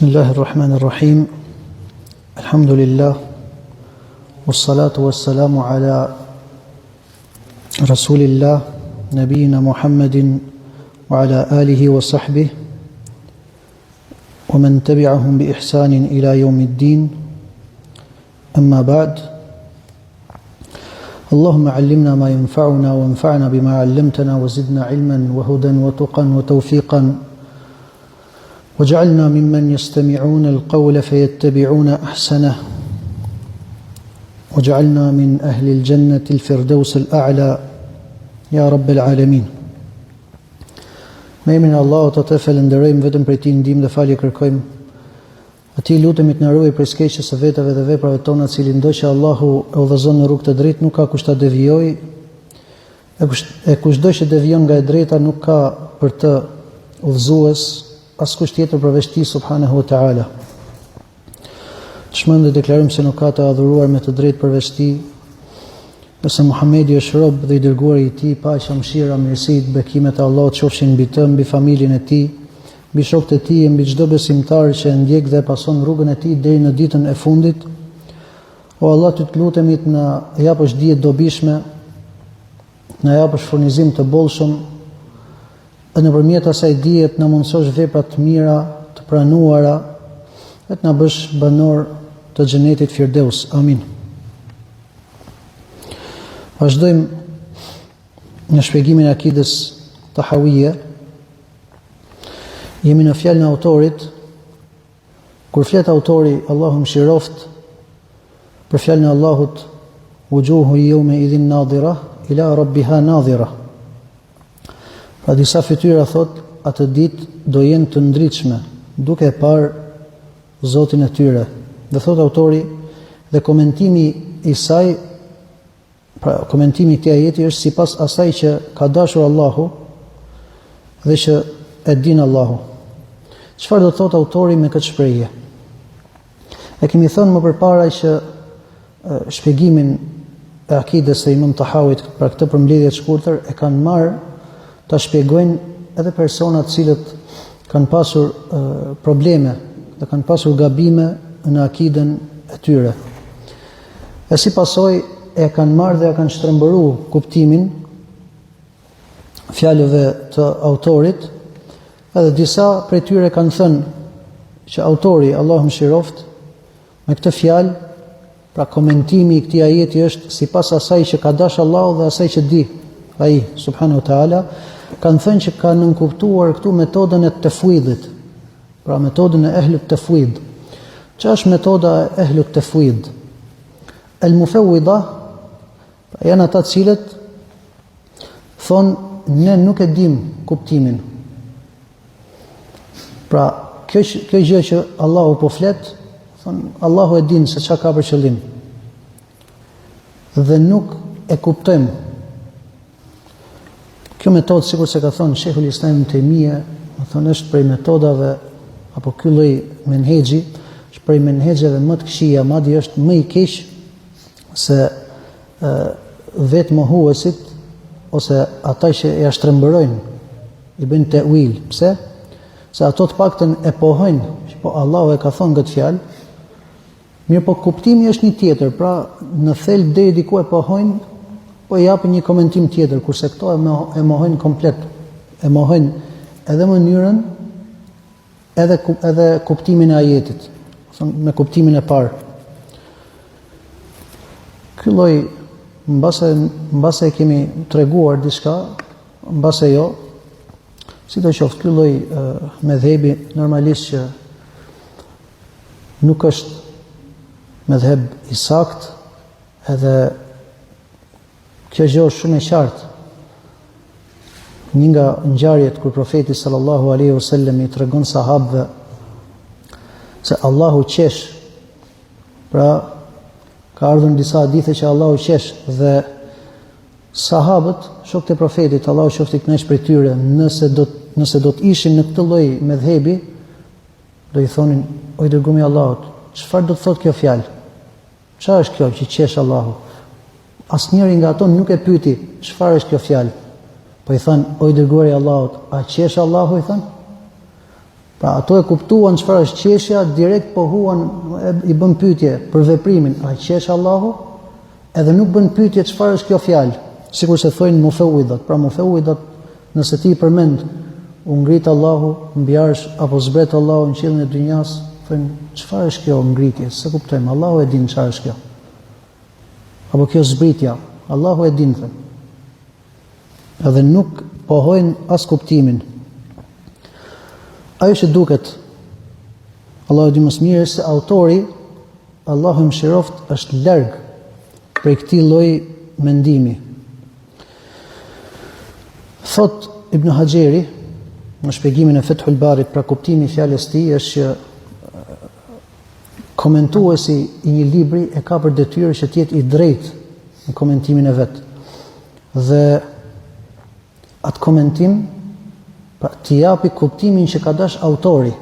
Bismillahirrahmanirrahim. Alhamdulillah. Wassalatu wassalamu ala Rasulillah, Nabiyina Muhammadin wa ala alihi wa sahbihi wa man tabi'ahum bi ihsanin ila yawmiddin. Amma ba'd. Allahumma 'allimna ma yanfa'una wanfa'na bima 'allamtana wa zidna 'ilman wa hudan wa tuqan wa tawfiqan. وجعلنا ممن يستمعون القول فيتبعون أحسنه وجعلنا من أهل الجنة الفردوس الأعلى يا رب العالمين. Me emrin e Allahut të falenderojmë, vetëm prej Tij ndihmë dhe falje kërkojmë. Atij lutemi të na ruaj prej skeqjes së vetave dhe veprave tona, cili ndoqë Allahu e udhëzon në rrugë të drejtë, nuk ka kush ta devijojë, e kushdo që devijon nga e drejta nuk ka për të udhëzues askush tjetër përveç Tij subhanahu wa ta'ala. Shmend dhe deklarojmë se nuk ka të adhuruar me të drejtë përveç Tij, nëse Muhamedi është rob dhe i dërguari i Tij, paqja, mëshira, mirësitë, bekimet e Allahut qofshin mbi të, mbi familjen e Tij, mbi shokët e Tij, mbi çdo besimtar që e ndjek dhe pason rrugën e Tij deri në ditën e fundit. O Allah, Ty të lutemi të na japësh dije të dobishme, na japësh furnizim të bollshëm, dhe nëpërmjet asaj dije të na mundsosh vepra të mira, të pranuara, dhe të na bësh banor të xhenetit Firdeus. Amin. Vazhdojmë në shpjegimin e akidës tahawije. Jemi në fjalën e autorit. Kur flet autori, Allahu mëshiroft, për fjalën e Allahut, wujuhu yawma idhin nadira ila rabbiha nadira. Pra disa fytyra thot, atë ditë do jenë të ndritshme, duke e parë Zotin e tyre. Dhe thot autori, dhe komentimi i saj, pra komentimi i këtij ajeti është sipas asaj që ka dashur Allahu dhe që e din Allahu. Çfarë do thot autori me këtë shprehje? E kemi thënë më përpara që shpjegimin e akidës së Imam Tahawit për këtë përmbledhje të shkurtër e kanë marrë ta shpjegojnë edhe personat cilët kanë pasur probleme dhe kanë pasur gabime në akiden e tyre. E si pasoj e kanë marrë dhe e kanë shtrembëruar kuptimin fjalëve të autorit, edhe disa prej tyre kanë thënë që autori, Allahu mëshiroft, me këtë fjalë, pra komentimi i këtij ajeti është sipas asaj që ka dashur Allahu dhe asaj që di ai subhanahu wa taala, kanë thënë që kanë nënkuptuar këtu metodën e tefwidit, pra metodën e ehlut tefwid. Çfarë është metoda e ehlut tefwid? El mufawwida janë ata të cilët thonë ne nuk e dim kuptimin. Pra kjo gjë që Allahu po flet, thonë Allahu e din se çka ka për qëllim. Dhe nuk e kuptojmë. Kjo metodë, sikur se ka thënë Sheikhul Islam Ibn Taymija, do thonë është prej metodave apo ky lloj menhexhi, është prej menhexheve më të këqija, madje është më i keq se vetë mohuesit ose ata që ja shtrembërojnë, i bëjnë ta'wil. Pse? Se ato të paktën e pohojnë, që po Allahu e ka thënë këtë fjalë, mirë po kuptimi është një tjetër, pra në thelb deri diku e pohojnë, po japin një komentim tjetër, kurse këto e mohojnë komplet, e mohojnë edhe mënyrën, edhe kuptimin e ajetit, me kuptimin e parë. Ky lloj, mbase kemi treguar diçka, mbase jo, sidoqoftë ky lloj medhebi normalisht që nuk është medheb i saktë, edhe kjo gjë është shumë e qartë. Një nga ngjarjet kur profeti sallallahu alaihi wasallam i tregon sahabëve se Allahu qesh, pra ka ardhur në disa hadithe që Allahu qesh, dhe sahabët, shokët e profetit, Allahu qoftë i kënaqur prej tyre, nëse do të ishin në këtë lloj medhebi, do i thonin, o i dërguari i Allahut, çfarë do të thotë kjo fjalë? Çfarë është kjo që qesh Allahu? Asnjëri nga ato nuk e pyeti çfarë është kjo fjalë. Po i thënë, o i dërguari i Allahut, a qesh Allahu, i thënë? Pra ato e kuptuan çfarë është qeshja, direkt po huan, i bën pyetje për veprimin, a qesh Allahu? Edhe nuk bën pyetje çfarë është kjo fjalë, sikur se thojnë mufawwidat. Pra mufawwidat, nëse ti përmend u ngrit Allahu mbi arsh apo zbret Allahu në qiellin e dynjas, thonë çfarë është kjo ngritje? Se kuptojmë, Allahu e din çfarë është kjo. Apo kjo zbritja, Allahu e din thënë. Edhe nuk pohojnë as kuptimin. Ajo që duket, Allahu di më së miri se autori, Allahu mëshiroft, është larg prej këtij lloji mendimi. Thot Ibn Hajeri në shpjegimin e Fethul Barit, pra kuptimi i fjalës së tij është që komentuesi i një libri e ka për detyrë që të jetë i drejtë në komentimin e vet. Dhe atë komentim pra t'i japi kuptimin që ka dash autori.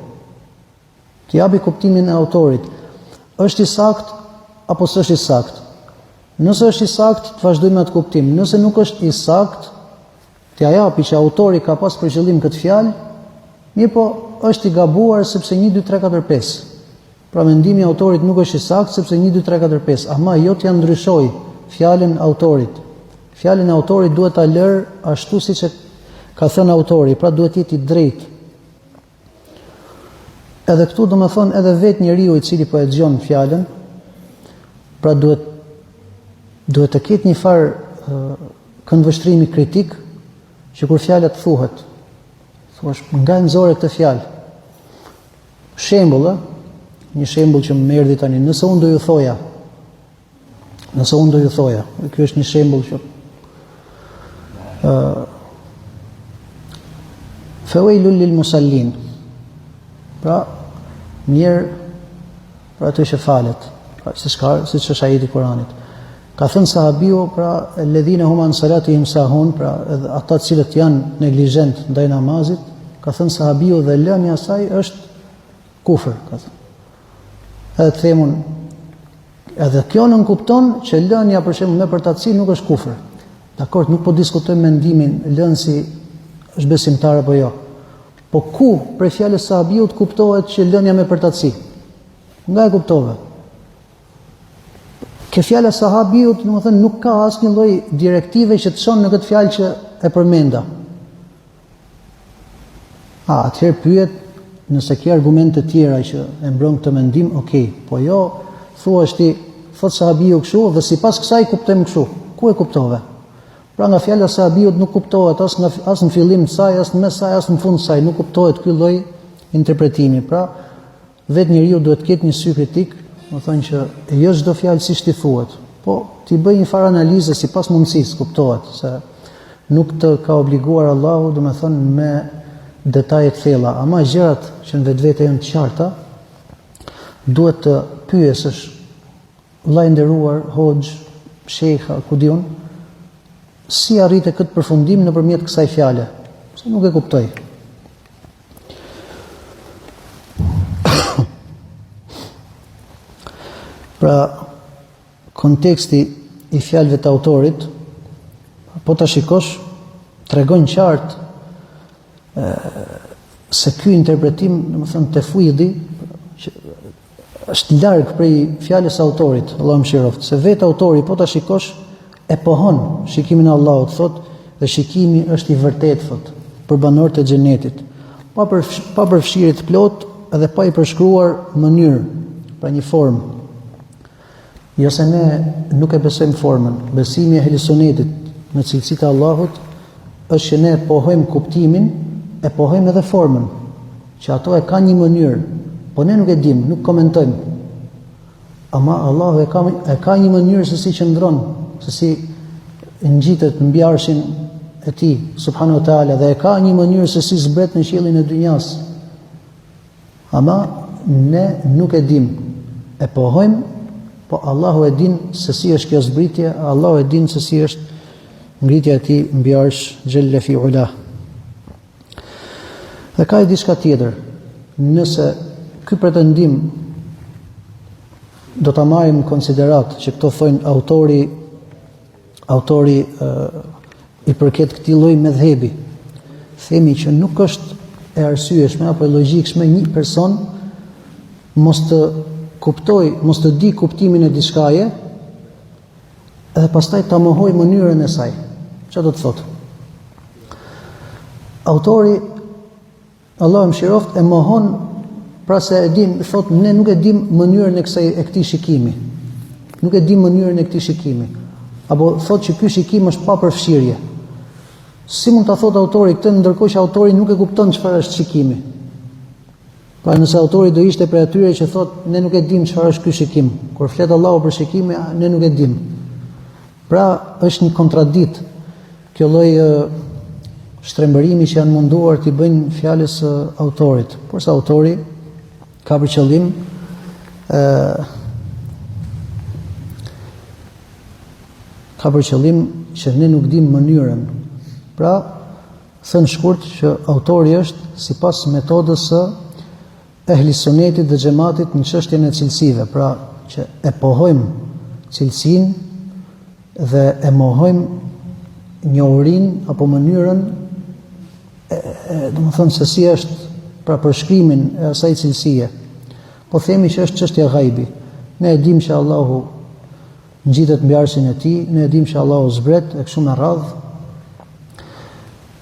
T'i japi kuptimin e autorit. Është i sakt apo s'është i sakt? Nëse është i sakt, të vazhdojmë me atë kuptim. Nëse nuk është i sakt, t'ia japi që autori ka pas për qëllim këtë fjalë, mirë po është i gabuar sepse 1 2 3 4 5. Pra mendimi i autorit nuk është i sakt sepse 1 2 3 4 5. Ama jo t'ia ndryshoj fjalën autorit. Fjalën e autorit duhet ta lër ashtu siç e ka thënë autori, pra duhet jetë i drejtë. Edhe këtu do më thonë edhe vetë njeriu i cili po e dëgjon fjalën, pra duhet të ketë një farë këndvështrimi kritik, që kur fjala të thuhet, thuash nga nxore këtë fjalë. Shembull, një shembull që më erdhi tani, nëse unë do ju thoja, ky është një shembull që Fawailul lil musallin. Pra, mirë për ato që falet. Pra, siç është ajeti i Kuranit. Ka thënë sahabiu, pra, alladhina hum an salatihim sahun, pra, ata të cilët janë neglizhent ndaj namazit, ka thënë sahabiu dhe lënia e saj është kufër, ka thënë. Edhe të themun, edhe kjo nuk kupton që lënia për shembull me përtatësi nuk është kufër. Dakor, nuk po diskutojmë mendimin lënësi është besimtar apo jo. Po ku prej fjalës sahabiut kuptohet që lënia me përtatësi? Nga e kuptove? Kjo fjala sahabiut, domethënë nuk ka asnjë lloj direktive që të çon në këtë fjalë që e përmenda. Atëherë pyet, nëse ke argumente të tjera që e mbron këtë mendim, okay, po jo, thuash ti, thot sahabiu kështu dhe sipas kësaj kuptojmë kështu. Ku e kuptove? Pra nga fjala e sahabiut nuk kuptohet as në fillim të saj, as në mes saj, as në fund të saj, nuk kuptohet ky lloj interpretimi. Pra, vetë njeriu duhet të ketë një sy kritik, do thonë që jo çdo fjalë siç ti thuhet, po ti bëj një farë analize sipas mundësisë, kuptohet se nuk të ka obliguar Allahu, do të thonë me detaje të thella, ama gjërat që në vetvete janë të qarta, duhet të pyesësh vllai nderuar, hoxh, shejha, ku diun, si arrite këtë përfundim nëpërmjet kësaj fjale, se nuk e kuptoj. Pra, konteksti i fjalëve të autorit, po ta shikosh, tregon qartë se ky interpretim, domethënë tefwidi, është larg prej fjalës së autorit, Allahu mëshiroft, se vetë autori po ta shikosh e pohon shikimin e Allahut, thot, dhe shikimi është i vërtet, thot, për banorët e xhenetit. Pa përfshirje të plot edhe pa i përshkruar mënyrë, pra një formë. Jo se ne nuk e besojmë formën, besimi e Ehlusunnetit në cilësitë e Allahut është që ne pohojmë kuptimin, e pohojmë edhe formën, që ato e kanë një mënyrë, po ne nuk e dimë, nuk komentojmë. Ama Allahu e ka një mënyrë se si qëndron, se si ngjitet mbi arshin e tij subhanahu wa taala, dhe e ka një mënyrë se si zbret në qiellin e dynjas. Ama ne nuk e dim, e pohojmë, po Allahu e din se si është kjo zbritje, Allahu e din se si është ngritja e tij mbi arsh xhelle fi ula. Dhe ka diçka tjetër, nëse ky pretendim do ta marrim në konsiderat që këto thonë autori i përket këtij lloji medhhebi, themi që nuk është e arsyeshme apo e logjikshme një person mos të kuptoj, mos të di kuptimin e diçkaje edhe pastaj ta mohoj mënyrën e saj. Çfarë do të thotë? Autori, Allah më shiroft, e mohon pra se e dim, thotë ne nuk e dim mënyrën e këtij shikimi. Nuk e dim mënyrën e këtij shikimi. Apo thotë që ky shikim është pa përfshirje. Si mund ta thotë autori këtë ndërkohë që autori nuk e kupton çfarë është shikimi? Pra nëse autori do ishte për atyre që thotë ne nuk e dim çfarë është ky shikim. Kur flet Allahu për shikimin, ne nuk e dim. Pra është një kontradikt kjo lloj shtrembërimi që janë munduar t'i bëjnë fjalës autorit. Por sa autori ka për qëllim që ne nuk dim mënyrën. Pra, thënë shkurt që autori është sipas metodës së ehli sunetit dhe xhamatit në çështjen e cilësive, pra që e pohojmë cilësinë dhe e mohojmë njohurinë apo mënyrën domethënë se si është pra përshkrimin e asaj cilësie. Po themi që është çështja e ghaibit. Ne e dim që Allahu ngjitet mbi arshin e tij, ne e dim që Allahu zbret e kështu me radhë.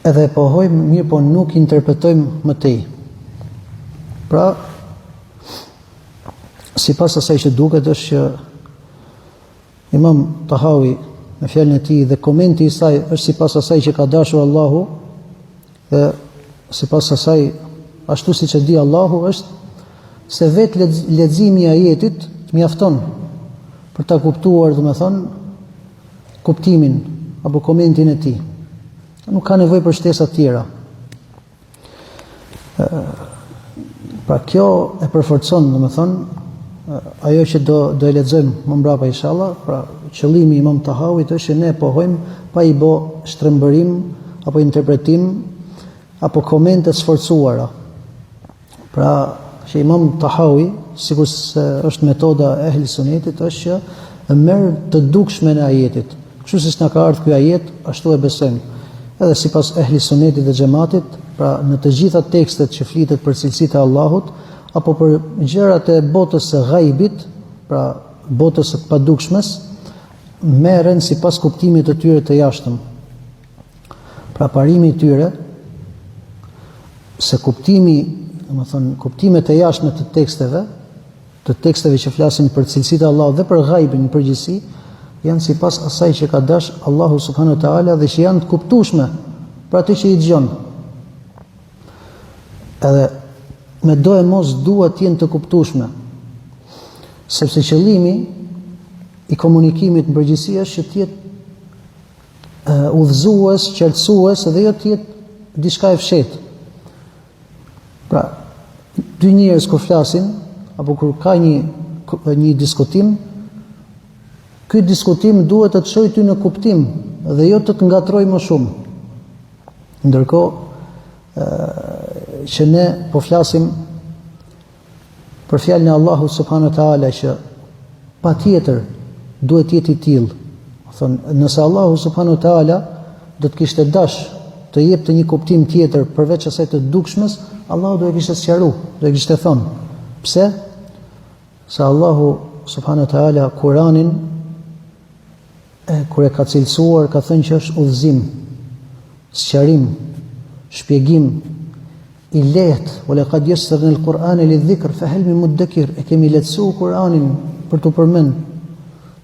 Edhe e pohojmë, mirë po nuk interpretojmë më tej. Pra, sipas asaj që duket është që Imam Tahawi në fjalën e tij dhe komenti i saj është sipas asaj që ka dashur Allahu dhe sipas asaj ashtu siç e di Allahu është se vetë leximi i ajetit mjafton për ta kuptuar, domethënë, kuptimin apo komentin e tij. Nuk ka nevojë për shtesa të tjera. Pra kjo e përforcon, domethënë, ajo që do e lexojmë më mbrapa inshallah. Pra qëllimi i Imam Tahawit është që ne pohojmë pa i bë shtrembërim apo interpretim apo komente sforcuara. Pra që Imam Tahawi, sikur se është metoda e ehli sunetit, është që e merr të dukshmen e ajetit. Kështu siç na ka ardhur ky ajet, ashtu e besojmë. Edhe sipas ehli sunetit dhe xhamatit, pra në të gjitha tekstet që flitet për cilësitë e Allahut apo për gjërat e botës së ghaibit, pra botës së padukshmes, merren sipas kuptimit të tyre të jashtëm. Pra parimi i tyre se kuptimi, domethënë kuptimet e jashtme të teksteve që flasin për cilësitë e Allahut dhe për ghaibin në përgjithësi, janë sipas asaj që ka dash Allahu subhanahu wa taala dhe që janë të kuptueshme për atë që i dëgjon. Edhe me do e mos duhet të jenë të kuptueshme, sepse qëllimi i komunikimit në përgjithësi është që të jetë udhëzues, qartësues dhe jo të jetë diçka e fshehtë. Pra, dy njerëz kur flasin apo kur ka një diskutim, ky diskutim duhet të çojë ty në kuptim dhe jo të ngatroj më shumë. Ndërkohë që ne po flasim për fjalën e Allahut subhanahu wa taala që patjetër duhet të jetë i tillë. Thonë, nëse Allahu subhanahu wa taala do të kishte dash të jepte një kuptim tjetër përveç asaj të dukshmes, Allahu do e kishte sqaruar, do e kishte thonë. Pse? Se Allahu subhanahu wa taala Kur'anin kur e ka cilësuar, ka thënë që është udhëzim, sqarim, shpjegim i lehtë. Wala qad yassarna al-Qur'ana lidh-dhikr fa hal min mudakkir. E kemi lehtësuar Kur'anin për të përmend,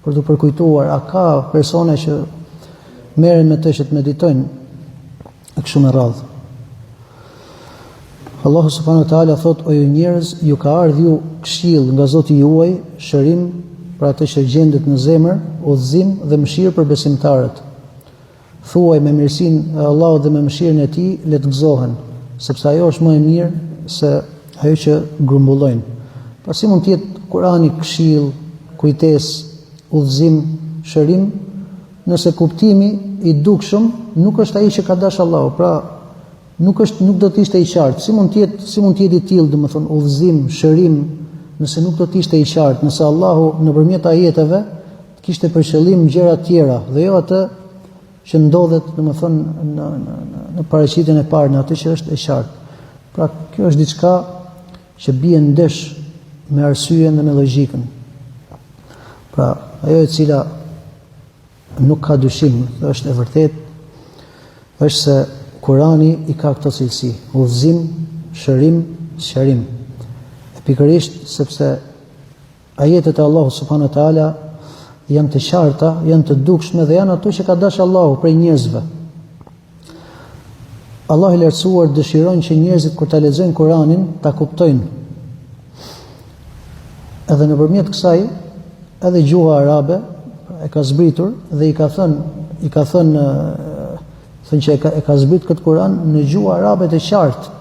për të përkujtuar. A ka persona që merren me të që të meditojnë kështu me radhë? Allahu subhanahu wa taala thot: o ju njerëz, ju ka ardhur ju këshill nga Zoti juaj, shërim për atë që gjendet në zemër, udhëzim dhe mëshirë për besimtarët. Thuaj me mirësinë e Allahut dhe me mëshirën e Tij le të gëzohen, sepse ajo është më e mirë se ajo që grumbullojnë. Pra si mund të jetë Kurani këshill, kujtesë, udhëzim, shërim, nëse kuptimi i dukshëm nuk është ai që ka dashur Allahu. Pra nuk do të ishte i qartë. Si mund të jetë i tillë, domethënë udhëzim, shërim, nëse nuk do të ishte i qartë, nëse Allahu nëpërmjet ajeteve kishte për qëllim gjëra të tjera dhe jo atë që ndodhet, domethënë në paraqitjen e parë, në atë që është e qartë. Pra kjo është diçka që bie ndesh me arsyeën dhe me logjikën. Pra ajo e cila nuk ka dyshim, dhe është e vërtet, është se Kurani i ka këto cilësi: udhëzim, shërim, sqarim. Pikërisht sepse ajetet e Allahut subhanahu wa taala janë të qarta, janë të dukshme dhe janë ato që ka dashur Allahu prej njerëzve. Allahu i lartësuar dëshiron që njerëzit kur ta lexojnë Kur'anin ta kuptojnë. Edhe nëpërmjet kësaj, edhe gjuha arabe e ka zbritur dhe i ka thënë që e ka zbrit këtë Kur'an në gjuhë arabe të qartë.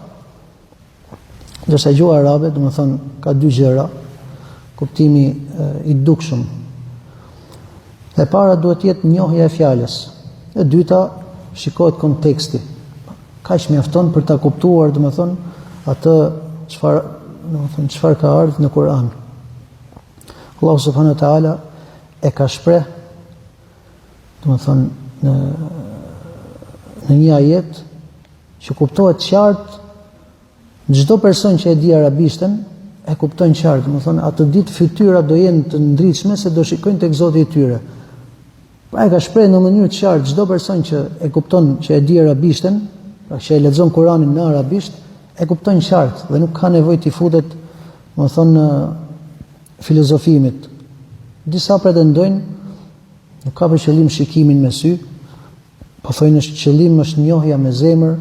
Ndërsa gjuha arabe, do të thonë, ka dy gjëra, kuptimi i dukshëm. E para duhet jetë njohja e fjalës. E dyta, shikohet konteksti. Kaq mjafton për ta kuptuar, do të thonë, atë çfarë ka ardhur në Kur'an. Allahu subhanahu wa taala e ka shpreh, do të thonë, në një ajet që kuptohet qartë, çdo person që e di arabishtën e kupton qartë, do të thonë atë ditë fytyra do jenë të ndritshme se do shikojnë tek Zoti i tyre. Pra e ka shprehur në mënyrë të qartë çdo person që e kupton, që e di arabishtën, pra që e lexon Kur'anin në arabisht, e kupton qartë dhe nuk ka nevojë të futet, do të thonë, filozofimit. Disa pretendojnë nuk ka për qëllim shikimin me sy, po thonë është qëllim është njohja me zemër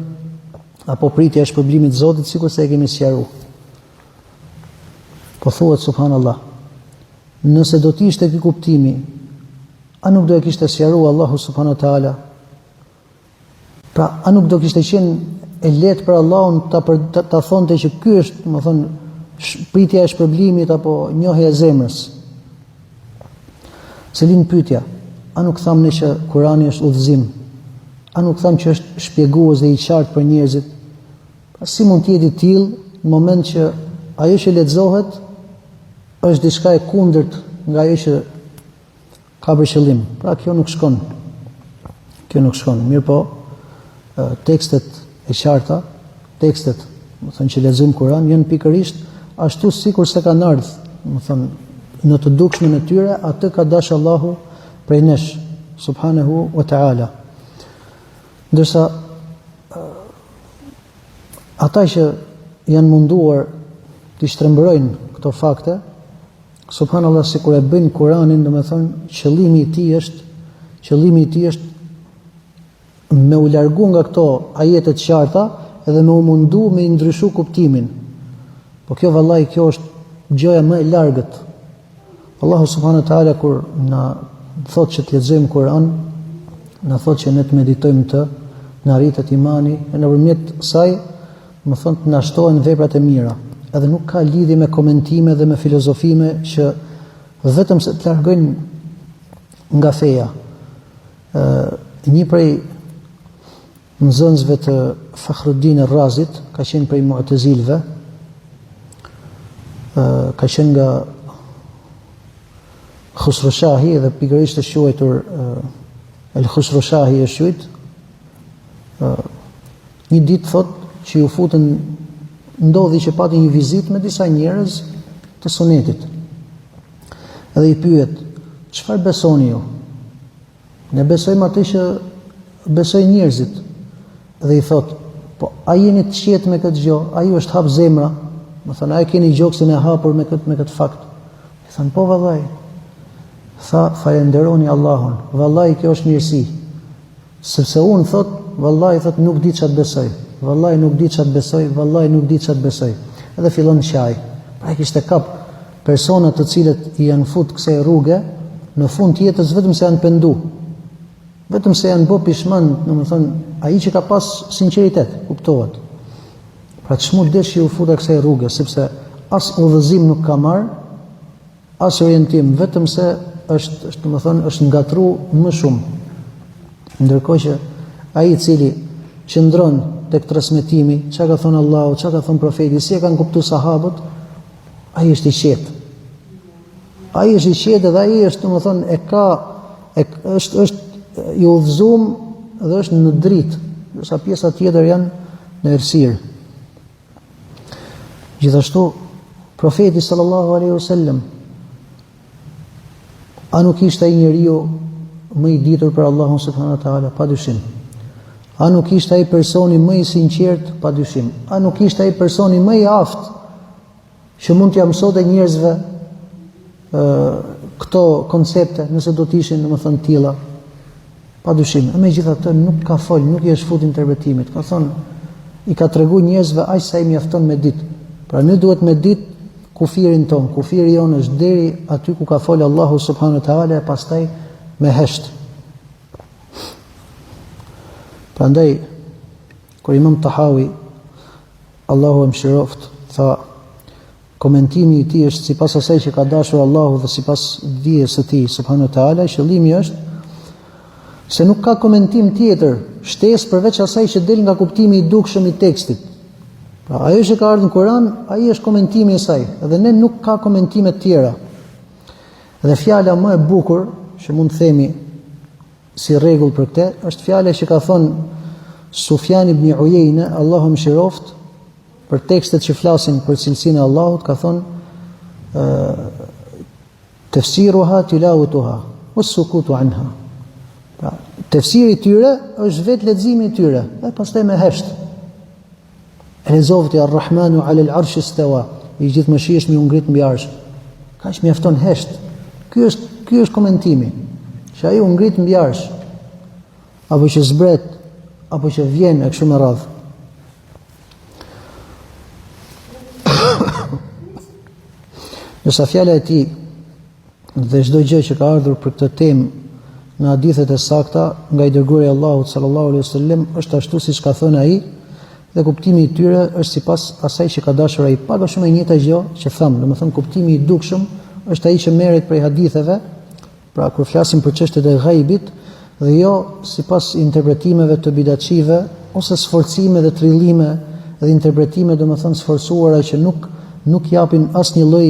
apo pritja e shpërblimit të Zotit, sikur se e kemi sqaruar. Po thuhet subhanallahu, nëse do të ishte ky kuptimi, a nuk do e kishte sqaruar Allahu subhanahu wa taala? Pra, a nuk do kishte qenë e lehtë për Allahun ta thonte që ky është, do të thonë, pritja e shpërblimit apo njohja e zemrës? Selin pyetja, a nuk thamë ne që Kurani është udhëzim? A nuk thamë që është shpjegues dhe i qartë për njerëzit? Pra, si mund të jetë i tillë në moment që ajo që lexohet është diçka e kundërt nga ajo që ka për qëllim? Pra kjo nuk shkon. Mirë po, tekstet e qarta, tekstet, do të thonë, që lexojmë Kur'an janë pikërisht ashtu sikur se kanë ardhur, do të thonë, në të dukshmen e tyre, atë ka dashur Allahu prej nesh, subhanahu wa ta'ala. Ndërsa ata që janë munduar të shtrembërojnë këto fakte, subhanallahu, sikur e bëjnë Kur'anin, domethënë qëllimi i tij është me u largu nga këto ajete të qarta edhe me u mundu me i ndryshu kuptimin. Po kjo vallahi, kjo është gjëja më e largët. Allahu subhanahu wa taala kur na thotë që të lexojmë Kur'an, na thotë që ne të meditojmë të, na rritet imani, e nëpërmjet saj, më thonë, të na shtohen veprat e mira. Edhe nuk ka lidhje me komentime dhe me filozofime që vetëm se të largojnë nga feja. Një prej nxënësve të Fakhruddin Ar-Razit ka qenë prej Mu'tazilëve, ka qenë nga Khusroshahi dhe pikërisht është quajtur El Khusroshahi është quajtur. Një ditë thotë që ju futën, ndodhi që pati një vizitë me disa njerëz të Sunetit. Edhe i pyet, çfarë besoni ju? Ne besojmë atë që besojnë njerëzit. Dhe i thot, po a jeni të qetë me këtë gjë? A ju është hap zemra? Më thonë, a e keni gjoksin e hapur me këtë fakt? I thonë, po vallai. Tha, falenderoni Allahun. Vallai, kjo është mirësi. Sepse unë thot, vallai, thot, nuk di çat besoj. Vallai, nuk di çat besoj. Vallai, nuk di çat besoj. Edhe fillon qaj. Pra e kishte kap personat të cilët i janë fut kësaj rruge në fund të jetës vetëm se janë pendu. Vetëm se janë bë pishman, domethënë, ai që ka pas sinqeritet, kuptohet. Pra çmund desh u futa kësaj rruge, sepse as udhëzim nuk ka marr, as orientim, vetëm se është domethënë është ngatruar më shumë. Ndërkohë që ai i cili qëndron tek transmetimi, çka ka thënë Allahu, çka ka thënë profeti, si e kanë kuptuar sahabët, ai është i qetë. Ai është i qetë dhe ai është domethënë është i udhëzuar dhe është në dritë, ndërsa pjesa tjetër janë në errësirë. Gjithashtu, profeti sallallahu alaihi wasallam, a nuk ishte ai njeriu më i ditur për Allahun subhanahu wa taala? Padyshim. A nuk ishte ai personi më i sinqert? Padyshim. A nuk ishte ai personi më i aftë që mund t'ia mësonte njerëzve këto koncepte, nëse do të ishin domethënë tilla? Padyshim. Megjithatë nuk ka fol, nuk i është fut interpretimit. Ka thonë, i ka treguar njerëzve aq sa i mjafton me ditë. Pra ne duhet me ditë kufirin ton. Kufiri jon është deri aty ku ka fol Allahu subhanahu wa taala e pastaj me hesht. Prandaj kur Imam Tahawi, Allahu e mëshiroft, tha komentimi i tij është sipas asaj që ka dashur Allahu dhe sipas dijes së tij subhanahu wa taala, qëllimi është se nuk ka komentim tjetër shtesë përveç asaj që del nga kuptimi i dukshëm i tekstit. Pra ajo që ka ardhur në Kur'an, ai është komentimi i saj, dhe ne nuk ka komentime të tjera. Dhe fjala më e bukur që mund të themi si rregull për këtë është fjala që ka thënë Sufjan ibn Uyeyne, Allahu mëshiroft, për tekstet që flasin për cilësinë e Allahut, ka thënë tafsiruha tilawatuha was-sukutu anha. Pra, tefsiri i tyre është vetë leximi i tyre, dhe pastaj me hesht. Rezovti Ar-Rahmanu 'ala al-'arshi istawa, i gjithëmshirshëm i ngrit mbi arsh. Kaq mjafton hesht. Ky është komentimi. Që ai u ngrit mbi arsh, apo që zbret, apo që vjen e kështu me radhë. Nësa fjala e tij dhe çdo gjë që ka ardhur për këtë temë në hadithet e sakta nga i dërguari i Allahut sallallahu alaihi wasallam është ashtu siç ka thënë ai, dhe kuptimi i tyre është sipas asaj që ka dashur ai. Pak a shumë e njëjta gjë që them, domethënë kuptimi i dukshëm është ai që merret prej haditheve, pra kur flasim për çështjet e ghaibit, dhe jo sipas interpretimeve të bidatçive ose sforcime dhe trillime dhe interpretime domethënë sforcuara që nuk japin asnjë lloj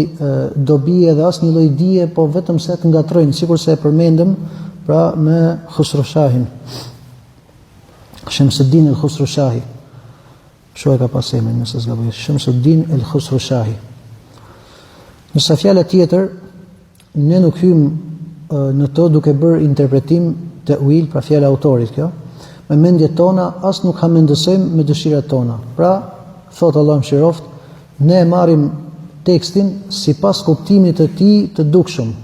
dobie dhe asnjë lloj dije, po vetëm se të ngatrojnë, sikurse e përmendëm pra me Khusrushahin. Shamsuddin al-Khusrushahi. Kështu e ka pas emrin, nëse s'gaboj, Shamsuddin al-Khusrushahi. Nësa fjala tjetër, ne nuk hym në to duke bërë interpretim të uil, pra fjala autorit kjo, me mendjet tona, as nuk hamendësojmë me dëshirat tona. Pra, thot Allah mëshiroft, ne e marrim tekstin sipas kuptimit të tij të dukshëm.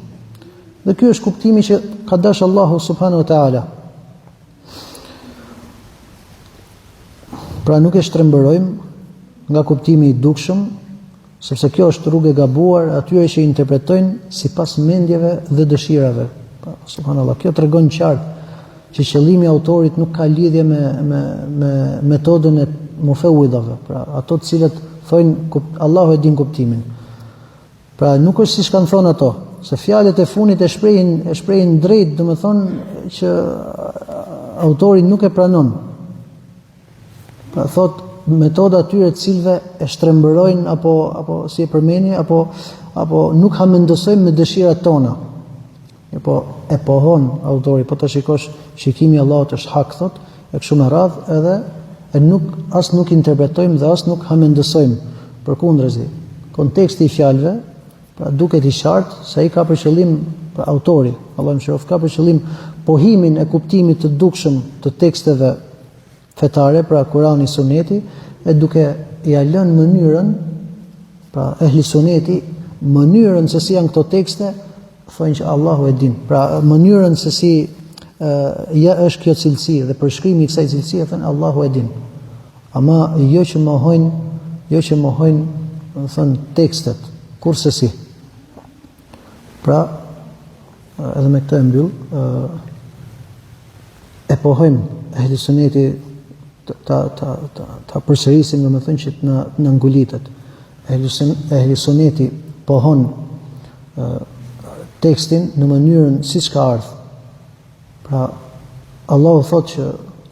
Dhe ky është kuptimi që ka dash Allahu subhanahu wa taala. Pra nuk e shtrembërojmë nga kuptimi i dukshëm, sepse kjo është rrugë e gabuar atyre që interpretojnë sipas mendjeve dhe dëshirave. Pra, subhanallahu, kjo tregon qartë që qëllimi i autorit nuk ka lidhje me metodën e mufawwidhave, pra ato të cilët thonë Allahu e din kuptimin. Pra nuk është siç kanë thonë ato, se fjalët e funit e shprehin drejt, domethënë që autori nuk e pranon. Pra thot metoda atyre të cilëve e shtrembërojnë apo si e përmeni apo nuk hamendësojmë me dëshirat tona. Po e pohon autori, po të shikosh shikimi i Allahut është hak, thot, e kështu me radhë, edhe as nuk interpretojmë dhe as nuk hamendësojmë. Përkundërzi, konteksti i fjalëve, pra duket i qartë se ai ka për qëllim, pra autori, Allah mëshiroft, ka për qëllim pohimin e kuptimit të dukshëm të teksteve fetare, pra Kurani, Suneti, e duke ja lënë mënyrën, pra ehli Suneti, mënyrën se si janë këto tekste, thonë që Allahu e din. Pra mënyrën se si ja është kjo cilësi dhe përshkrimi i kësaj cilësie, thënë Allahu e din. Ama jo që mohojnë, thënë tekstet, kurse si. Pra, edhe me këtë e mbyll, e pohojnë ehli Suneti ta përsërisim, do të thënë që në ngulitet. Ehli Suneti pohon tekstin në mënyrën siç ka ardhur. Pra, Allahu thotë që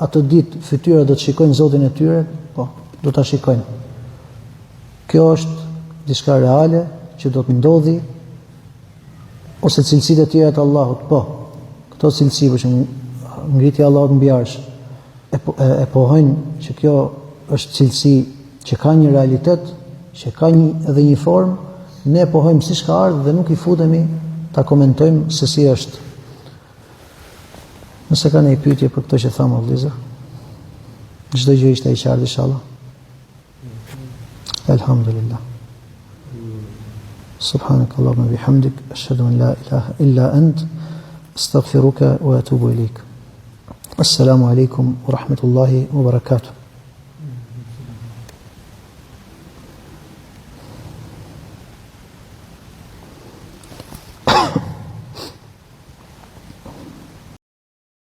atë ditë fytyra do të shikojnë Zotin e tyre, po, do ta shikojnë. Kjo është diçka reale që do të ndodhi, ose cilësitë e tjera të Allahut, po. Këto cilësi që ngritja e Allahut mbi arsh e pohojnë që kjo është cilësi që ka një realitet që ka edhe një formë, ne pohojmë siç ka ardhur dhe nuk i futemi ta komentojmë se si është. Nëse ka një pyetje për këto që thamë vëllezër, çdo gjë ishte e qartë inshallah. Elhamdulillah. Subhanakallahumma bihamdik, ashhadu an la ilaha illa ant, astaghfiruka wa atubu ilaik. Assalamu alaikum wa rahmatullahi wa barakatuh.